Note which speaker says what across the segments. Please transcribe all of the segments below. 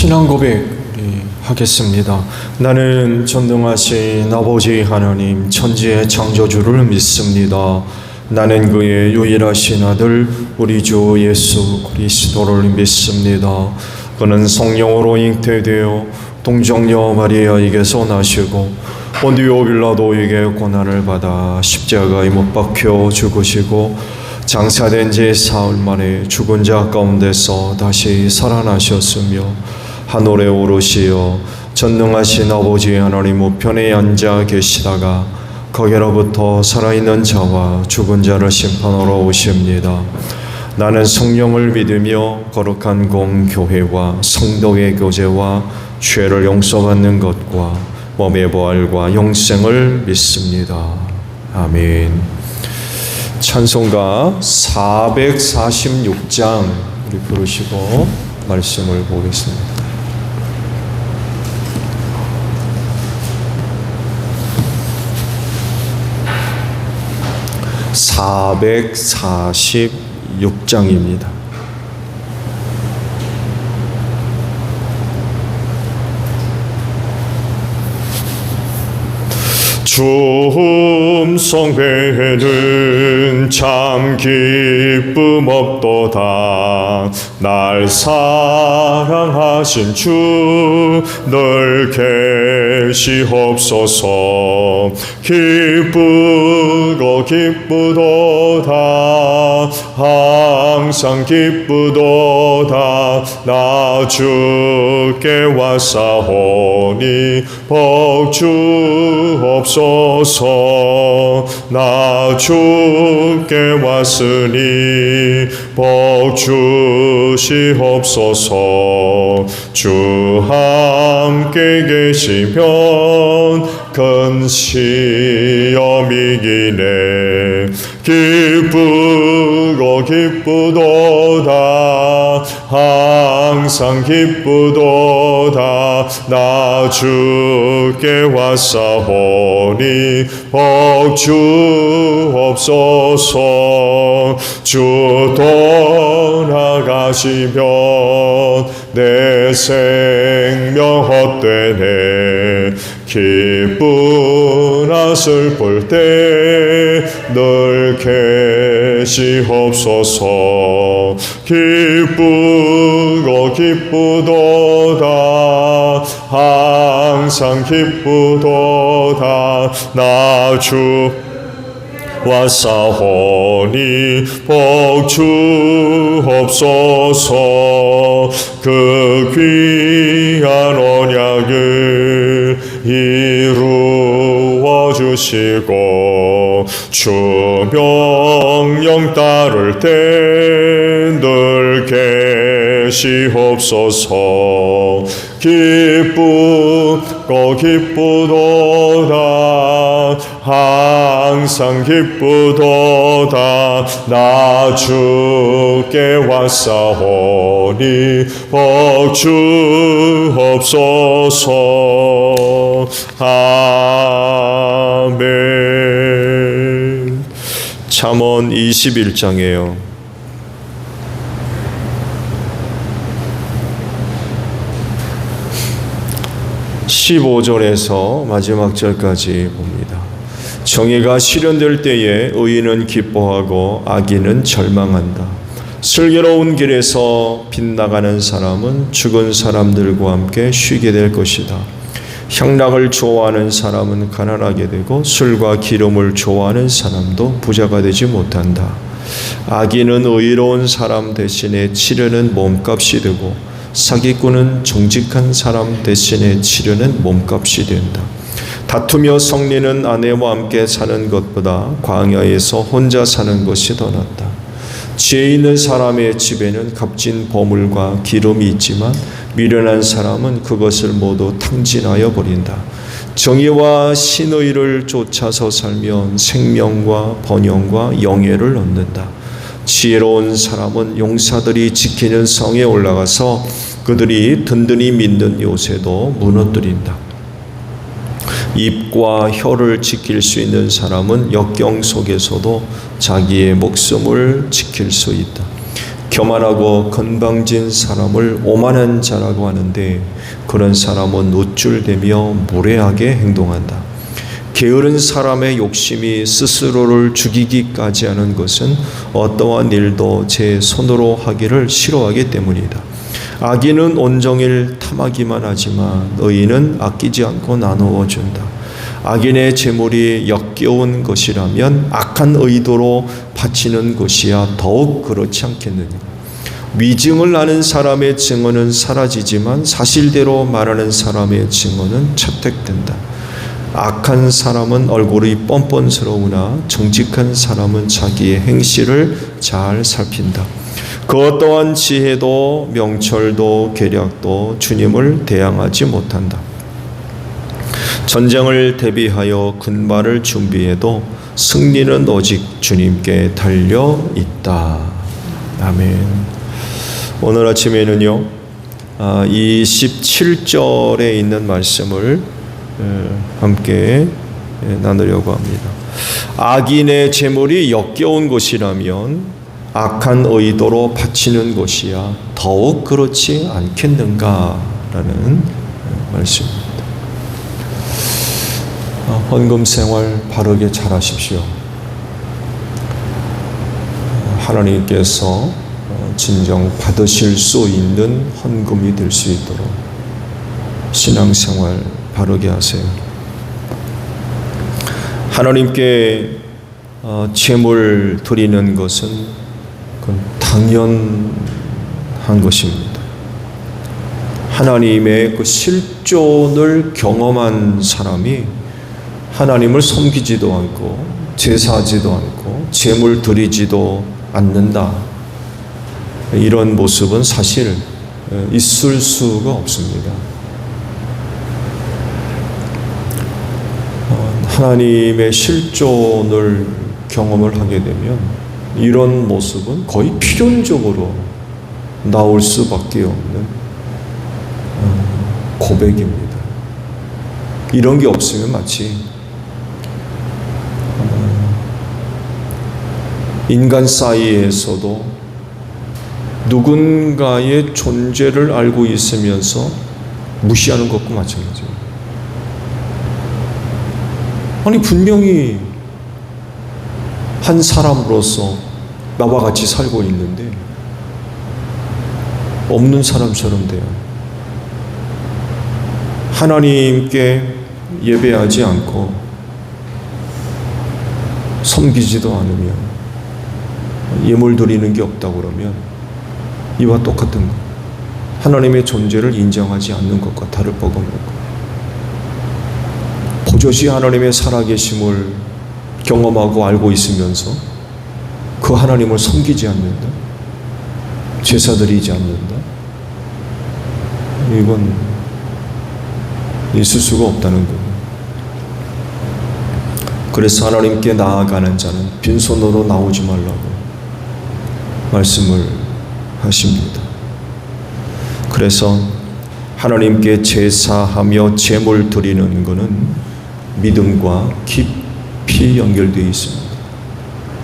Speaker 1: 신앙 고백 하겠습니다. 나는 전능하신 아버지 하나님 천지의 창조주를 믿습니다. 나는 그의 유일하신 아들 우리 주 예수 그리스도를 믿습니다. 그는 성령으로 잉태되어 동정녀 마리아에게서 나시고 본디오 빌라도에게 고난을 받아 십자가에 못 박혀 죽으시고 장사된 지 사흘 만에 죽은 자 가운데서 다시 살아나셨으며 하늘에 오르시어 전능하신 아버지 하나님 우편에 앉아 계시다가 거기로부터 살아있는 자와 죽은 자를 심판하러 오십니다. 나는 성령을 믿으며 거룩한 공교회와 성도의 교제와 죄를 용서받는 것과 몸의 부활과 영생을 믿습니다. 아멘. 찬송가 446장 우리 부르시고 말씀을 보겠습니다. (446장입니다) 주 음성배는 참 기쁨 없도다. 날 사랑하신 주 늘 계시옵소서. 기쁘고 기쁘도다. 항상 기쁘도다. 나 주께 왔사오니 복 주옵소서. 나 주께 왔으니 복 주시옵소서. 주 함께 계시면 큰 시험이기네. 기쁘고 기쁘도다. 항상 기쁘도다. 나 주께 왔사오니 복 주옵소서. 주 떠나가시면 내 생명 헛되네. 기쁘나 슬플 때 늘 계시옵소서. 기쁘고 기쁘도다. 항상 기쁘도다. 나 주 왔사오니 복 주옵소서. 그 귀한 언약을 이루어 주시고 주 명령 따를 때 늘 계시옵소서. 기쁘고 기쁘도다. 항상 기쁘도다. 나 주께 왔사오니 복 주옵소서. 아멘. 잠언 21장이에요. 15절에서 마지막 절까지 봅니다. 정의가 실현될 때에 의인은 기뻐하고 악인은 절망한다. 슬기로운 길에서 빗나가는 사람은 죽은 사람들과 함께 쉬게 될 것이다. 향락을 좋아하는 사람은 가난하게 되고 술과 기름을 좋아하는 사람도 부자가 되지 못한다. 악인은 의로운 사람 대신에 치르는 몸값이 되고 사기꾼은 정직한 사람 대신에 치르는 몸값이 된다. 다투며 성리는 아내와 함께 사는 것보다 광야에서 혼자 사는 것이 더 낫다. 지혜 있는 사람의 집에는 값진 보물과 기름이 있지만 미련한 사람은 그것을 모두 탕진하여 버린다. 정의와 신의를 쫓아서 살면 생명과 번영과 영예를 얻는다. 지혜로운 사람은 용사들이 지키는 성에 올라가서 그들이 든든히 믿는 요새도 무너뜨린다. 입과 혀를 지킬 수 있는 사람은 역경 속에서도 자기의 목숨을 지킬 수 있다. 교만하고 건방진 사람을 오만한 자라고 하는데 그런 사람은 노출되며 무례하게 행동한다. 게으른 사람의 욕심이 스스로를 죽이기까지 하는 것은 어떠한 일도 제 손으로 하기를 싫어하기 때문이다. 악인은 온종일 탐하기만 하지만 의인은 아끼지 않고 나누어 준다. 악인의 재물이 역겨운 것이라면 악한 의도로 바치는 것이야 더욱 그렇지 않겠느냐. 위증을 하는 사람의 증언은 사라지지만 사실대로 말하는 사람의 증언은 채택된다. 악한 사람은 얼굴이 뻔뻔스러우나 정직한 사람은 자기의 행실을 잘 살핀다. 그 어떠한 지혜도 명철도 계략도 주님을 대항하지 못한다. 전쟁을 대비하여 군마를 준비해도 승리는 오직 주님께 달려 있다. 아멘. 오늘 아침에는요, 이 17절에 있는 말씀을 함께 나누려고 합니다. 악인의 재물이 역겨운 것이라면 악한 의도로 바치는 것이야 더욱 그렇지 않겠는가라는 말씀입니다. 헌금 생활 바르게 잘하십시오. 하나님께서 진정 받으실 수 있는 헌금이 될 수 있도록 신앙생활 바르게 하세요. 하나님께 제물 드리는 것은 그건 당연한 것입니다. 하나님의 그 실존을 경험한 사람이 하나님을 섬기지도 않고 제사하지도 않고 제물 드리지도 않는다. 이런 모습은 사실 있을 수가 없습니다. 하나님의 실존을 경험을 하게 되면 이런 모습은 거의 필연적으로 나올 수밖에 없는 고백입니다. 이런 게 없으면 마치 인간 사이에서도 누군가의 존재를 알고 있으면서 무시하는 것과 마찬가지입니다. 아니 분명히 한 사람으로서 나와 같이 살고 있는데 없는 사람처럼 돼요. 하나님께 예배하지 않고 섬기지도 않으며 예물 드리는 게 없다고 그러면 이와 똑같은 것, 하나님의 존재를 인정하지 않는 것과 다를 바가 없는 것. 도저히 하나님의 살아계심을 경험하고 알고 있으면서 그 하나님을 섬기지 않는다, 제사 드리지 않는다, 이건 있을 수가 없다는 거예요. 그래서 하나님께 나아가는 자는 빈손으로 나오지 말라고 말씀을 하십니다. 그래서 하나님께 제사하며 제물 드리는 것은 믿음과 깊이 연결되어 있습니다.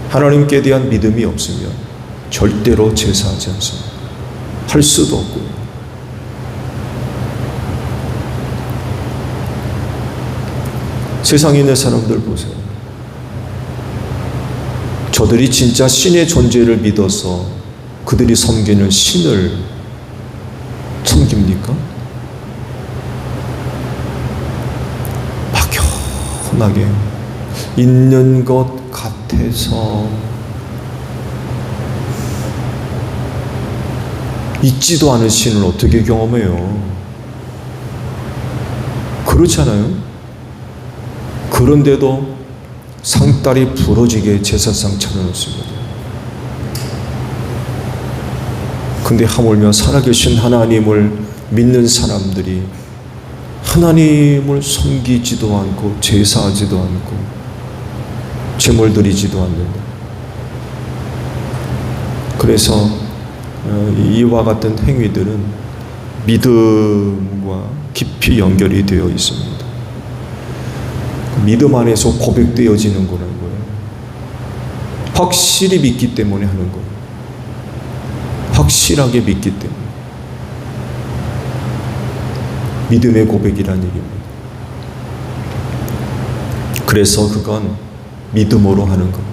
Speaker 1: 하나님께 대한 믿음이 없으면 절대로 제사하지 않습니다. 할 수도 없고요. 세상에 있는 사람들 보세요. 저들이 진짜 신의 존재를 믿어서 그들이 섬기는 신을 섬깁니까? 막연하게 있는 것 같아서 있지도 않은 신을 어떻게 경험해요? 그렇잖아요? 그런데도 상다리 부러지게 제사상 차려놓습니다. 근데 하물며 살아계신 하나님을 믿는 사람들이 하나님을 섬기지도 않고 제사하지도 않고 제물 드리지도 않는다. 그래서 이와 같은 행위들은 믿음과 깊이 연결이 되어 있습니다. 믿음 안에서 고백되어지는 거라는 거예요. 확실히 믿기 때문에 하는 거예요. 확실하게 믿기 때문에. 믿음의 고백이라는 얘기입니다. 그래서 그건 믿음으로 하는 겁니다.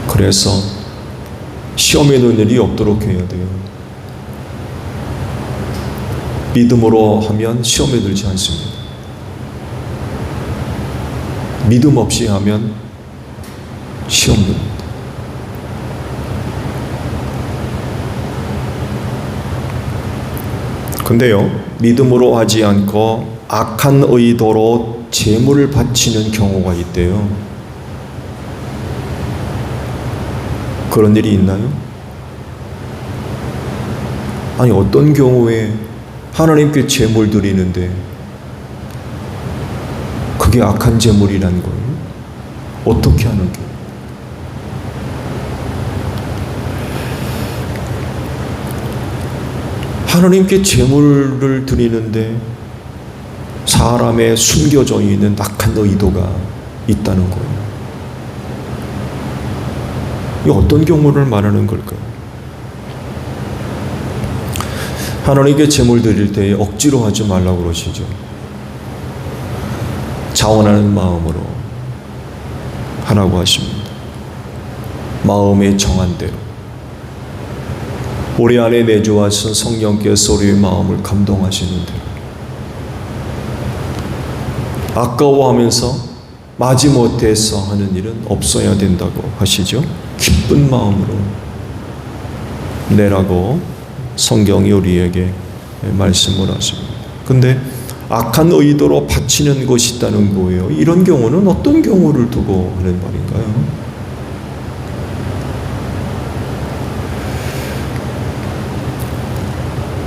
Speaker 1: 그래서 시험에 넣는 일이 없도록 해야 돼요. 믿음으로 하면 시험에 들지 않습니다. 믿음 없이 하면 시험 듭니다. 근데요, 믿음으로 하지 않고 악한 의도로 재물을 바치는 경우가 있대요. 그런 일이 있나요? 아니, 어떤 경우에 하나님께 재물 드리는데 그게 악한 재물이라는 거예요? 어떻게 하는 게? 하나님께 재물을 드리는데 사람의 숨겨져 있는 악한 의도가 있다는 거예요. 이 어떤 경우를 말하는 걸까요? 하나님께 재물 드릴 때 억지로 하지 말라고 그러시죠. 자원하는 마음으로 하라고 하십니다. 마음에 정한 대로. 우리 안에 내주하신 성령께서 우리의 마음을 감동하시는 대로. 아까워하면서 마지못해서 하는 일은 없어야 된다고 하시죠. 기쁜 마음으로 내라고 성경이 우리에게 말씀을 하십니다. 근데 악한 의도로 바치는 것이 있다는 거예요. 이런 경우는 어떤 경우를 두고 하는 말인가요?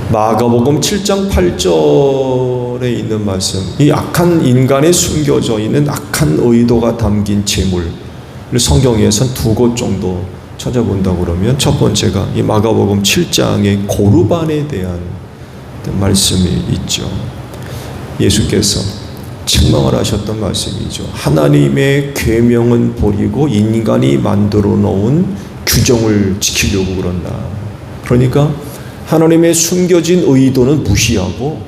Speaker 1: 마가복음 7장 8절에 있는 말씀, 이 악한 인간에 숨겨져 있는 악한 의도가 담긴 재물을 성경에선 2곳 정도 찾아본다고 그러면, 첫 번째가 이 마가복음 7장의 고르반에 대한 말씀이 있죠. 예수께서 책망을 하셨던 말씀이죠. 하나님의 계명은 버리고 인간이 만들어 놓은 규정을 지키려고 그런다. 그러니까 하나님의 숨겨진 의도는 무시하고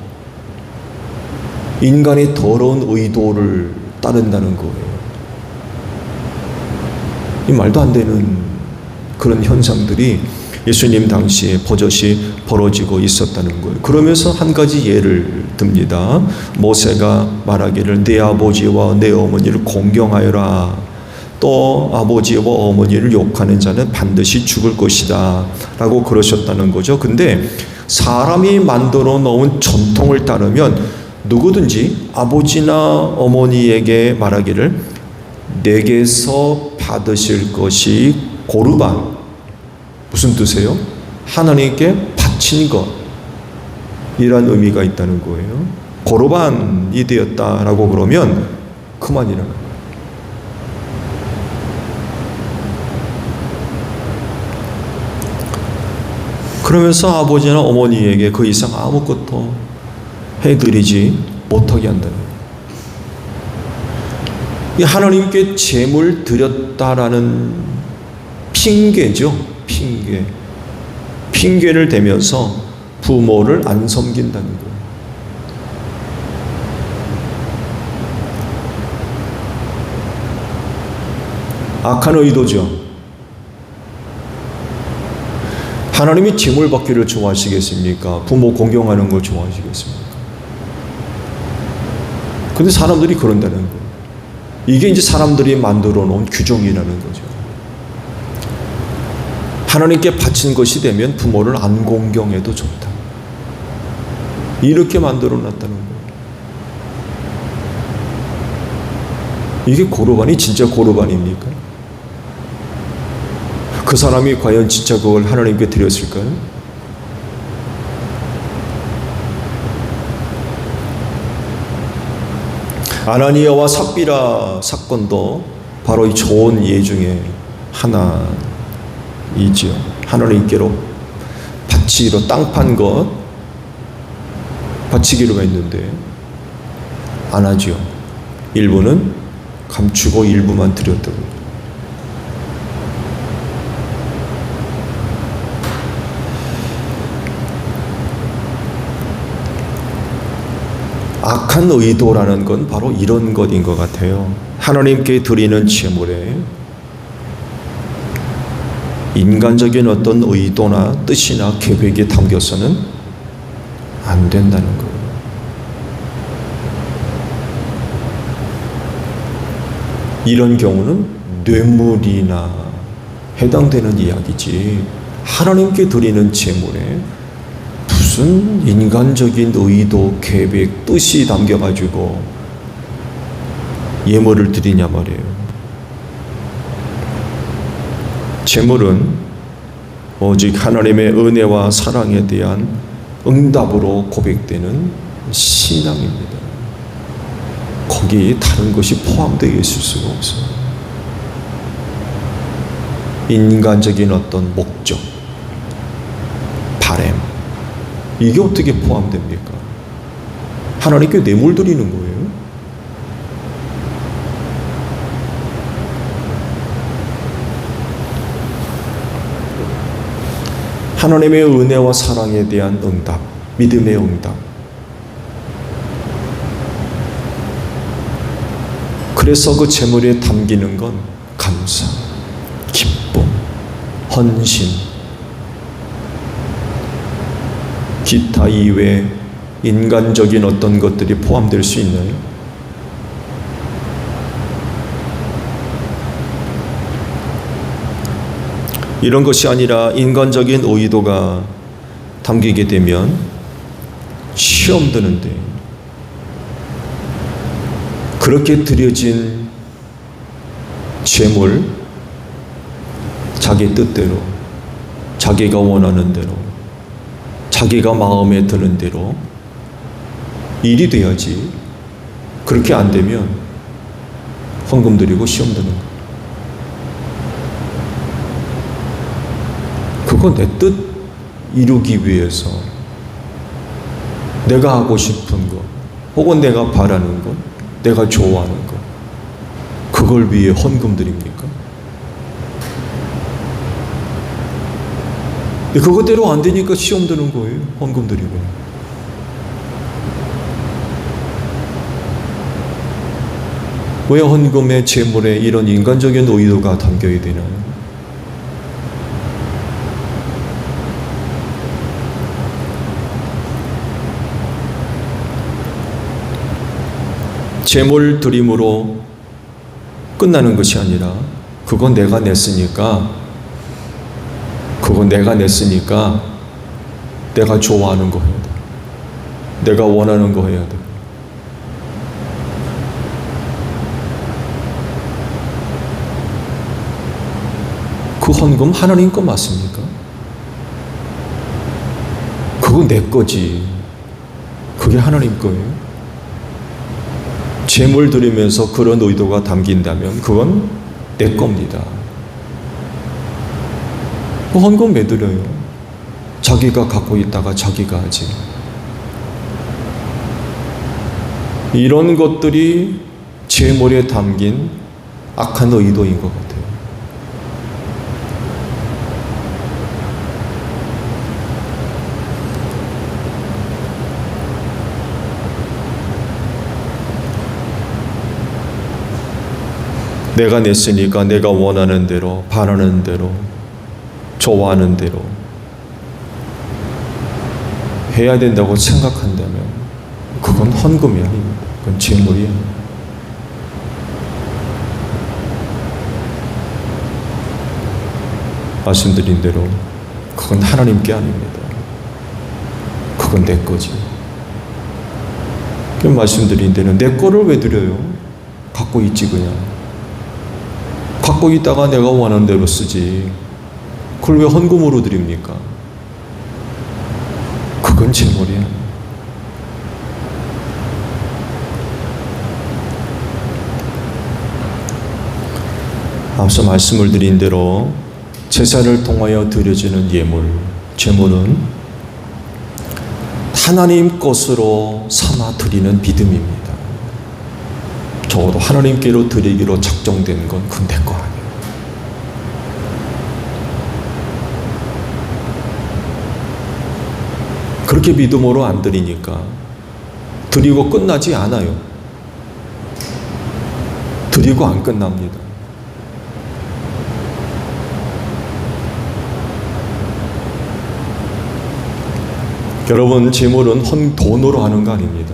Speaker 1: 인간의 더러운 의도를 따른다는 거예요. 이 말도 안 되는 그런 현상들이 예수님 당시에 버젓이 벌어지고 있었다는 거예요. 그러면서 한 가지 예를 듭니다. 모세가 말하기를 내 아버지와 내 어머니를 공경하여라. 또 아버지와 어머니를 욕하는 자는 반드시 죽을 것이다 라고 그러셨다는 거죠. 근데 사람이 만들어 놓은 전통을 따르면 누구든지 아버지나 어머니에게 말하기를 내게서 받으실 것이 고르반, 무슨 뜻이에요? 하나님께 바친 것 이란 의미가 있다는 거예요. 고르반이 되었다라고 그러면 그만이라는 거예요. 그러면서 아버지나 어머니에게 그 이상 아무것도 해드리지 못하게 한다는 거예요. 이 하나님께 재물 드렸다라는 핑계죠. 핑계를 대면서 부모를 안 섬긴다는 거예요. 악한 의도죠. 하나님이 재물 받기를 좋아하시겠습니까? 부모 공경하는 걸 좋아하시겠습니까? 근데 사람들이 그런다는 거예요. 이게 이제 사람들이 만들어 놓은 규정이라는 거죠. 하나님께 바친 것이 되면 부모를 안 공경해도 좋다. 이렇게 만들어 놨다는 거예요. 이게 고르반이 진짜 고르반입니까? 그 사람이 과연 진짜 그걸 하나님께 드렸을까요? 아나니아와 삽비라 사건도 바로 이 좋은 예 중에 하나이죠. 하나님께로 바치기로 땅 판 것 바치기로가 있는데 안 하죠. 일부는 감추고 일부만 드렸다고. 악한 의도라는 건 바로 이런 것인 것 같아요. 하나님께 드리는 제물에 인간적인 어떤 의도나 뜻이나 계획이 담겨서는 안 된다는 거예요. 이런 경우는 뇌물이나 해당되는 이야기지, 하나님께 드리는 제물에 무슨 인간적인 의도, 계획, 뜻이 담겨가지고 예물을 드리냐 말이에요. 제물은 오직 하나님의 은혜와 사랑에 대한 응답으로 고백되는 신앙입니다. 거기에 다른 것이 포함되어 있을 수가 없어요. 인간적인 어떤 목적, 바램, 이게 어떻게 포함됩니까? 하나님께 뇌물 드리는 거예요. 하나님의 은혜와 사랑에 대한 응답, 믿음의 응답. 그래서 그 제물에 담기는 건 감사, 기쁨, 헌신, 기타 이외에 인간적인 어떤 것들이 포함될 수 있나요? 이런 것이 아니라 인간적인 의도가 담기게 되면 시험 드는데, 그렇게 드려진 제물, 자기 뜻대로, 자기가 원하는 대로, 자기가 마음에 드는 대로 일이 돼야지. 그렇게 안 되면 헌금 드리고 시험 드는 거예요. 그거 내 뜻 이루기 위해서 내가 하고 싶은 것, 혹은 내가 바라는 것, 내가 좋아하는 것, 그걸 위해 헌금 드립니까? 그것대로 안 되니까 시험 드는 거예요. 헌금 드리고. 왜 헌금의 제물에 이런 인간적인 의도가 담겨야 되나요? 제물 드림으로 끝나는 것이 아니라, 그건 내가 냈으니까, 내가 좋아하는 거 해야 돼. 내가 원하는 거 해야 돼. 그 헌금 하나님 거 맞습니까? 그거 내 거지. 그게 하나님 거예요. 제물 드리면서 그런 의도가 담긴다면 그건 내 겁니다. 그 헌금 왜 드려요? 자기가 갖고 있다가 자기가 하지. 이런 것들이 제물에 담긴 악한 의도인 것 같아요. 내가 냈으니까 내가 원하는 대로, 바라는 대로, 좋아하는 대로 해야 된다고 생각한다면 그건 헌금이 아닙니다. 그건 제물이에요. 말씀드린 대로 그건 하나님께 아닙니다. 그건 내 거지. 말씀드린 대로 내 거를 왜 드려요? 갖고 있지 그냥. 갖고 있다가 내가 원하는 대로 쓰지. 그걸 왜 헌금으로 드립니까? 그건 제물이야. 앞서 말씀을 드린 대로 제사를 통하여 드려지는 예물, 제물은 하나님 것으로 삼아 드리는 믿음입니다. 적어도 하나님께로 드리기로 작정된 건 그건 내 거 아니에요. 그렇게 믿음으로 안 드리니까 드리고 끝나지 않아요. 드리고 안 끝납니다. 여러분, 제물은 돈으로 하는 거 아닙니다.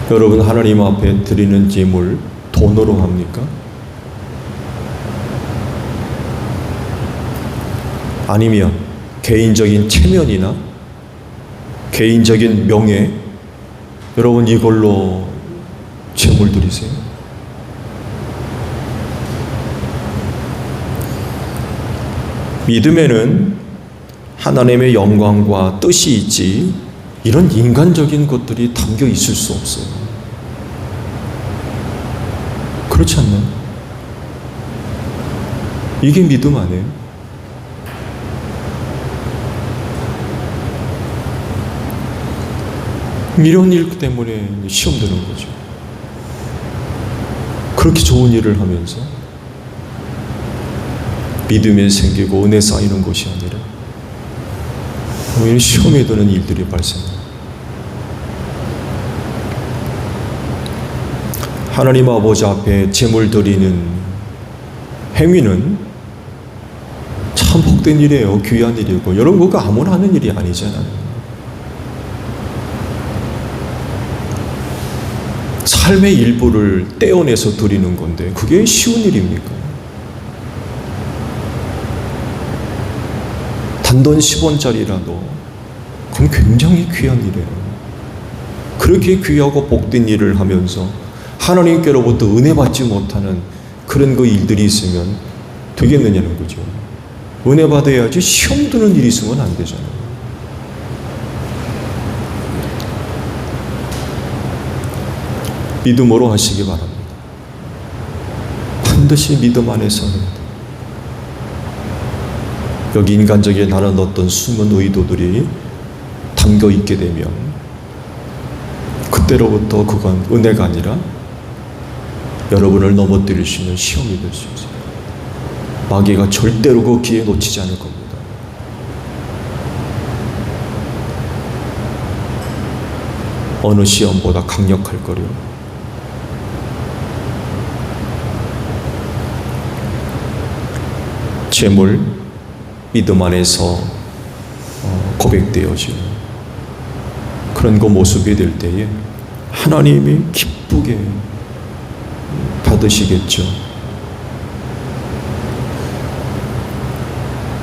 Speaker 1: 여러분, 하나님 앞에 드리는 제물 돈으로 합니까? 아니면 개인적인 체면이나 개인적인 명예, 여러분 이걸로 제물 드리세요? 믿음에는 하나님의 영광과 뜻이 있지 이런 인간적인 것들이 담겨 있을 수 없어요. 그렇지 않나요? 이게 믿음 아니에요? 이런 일 때문에 시험 드는 거죠. 그렇게 좋은 일을 하면서 믿음이 생기고 은혜 쌓이는 것이 아니라 오히려 시험에 드는 일들이 발생합니다. 하나님 아버지 앞에 제물 드리는 행위는 참 복된 일이에요. 귀한 일이고, 여러분 그거 아무나 하는 일이 아니잖아요. 삶의 일부를 떼어내서 드리는 건데 그게 쉬운 일입니까? 단돈 10원짜리라도 그건 굉장히 귀한 일이에요. 그렇게 귀하고 복된 일을 하면서 하나님께로부터 은혜 받지 못하는 그런 그 일들이 있으면 되겠느냐는 거죠. 은혜 받아야지 시험 드는 일이 있으면 안 되잖아요. 믿음으로 하시기 바랍니다. 반드시 믿음 안에서 해야 돼요. 여기 인간적인 다른 어떤 숨은 의도들이 담겨 있게 되면 그때로부터 그건 은혜가 아니라 여러분을 넘어뜨릴 수 있는 시험이 될 수 있어요. 마귀가 절대로 그 기회 놓치지 않을 겁니다. 어느 시험보다 강력할 거요. 제물, 믿음 안에서 고백되어지는 그런 그 모습이 될 때에 하나님이 기쁘게 받으시겠죠.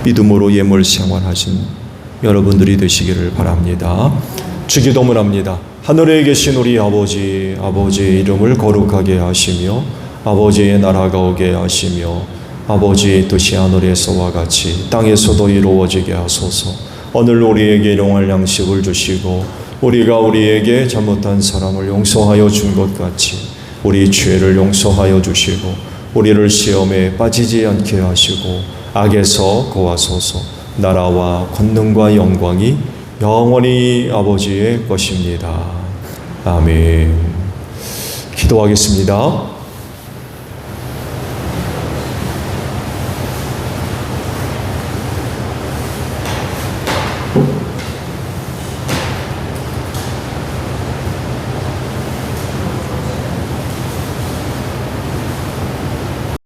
Speaker 1: 믿음으로 예물 생활하신 여러분들이 되시기를 바랍니다. 주기도문합니다. 하늘에 계신 우리 아버지, 아버지의 이름을 거룩하게 하시며 아버지의 나라가 오게 하시며 아버지의 뜻이 하늘에서와 같이 땅에서도 이루어지게 하소서. 오늘 우리에게 일용할 양식을 주시고 우리가 우리에게 잘못한 사람을 용서하여 준 것 같이 우리 죄를 용서하여 주시고 우리를 시험에 빠지지 않게 하시고 악에서 구하소서. 나라와 권능과 영광이 영원히 아버지의 것입니다. 아멘. 기도하겠습니다.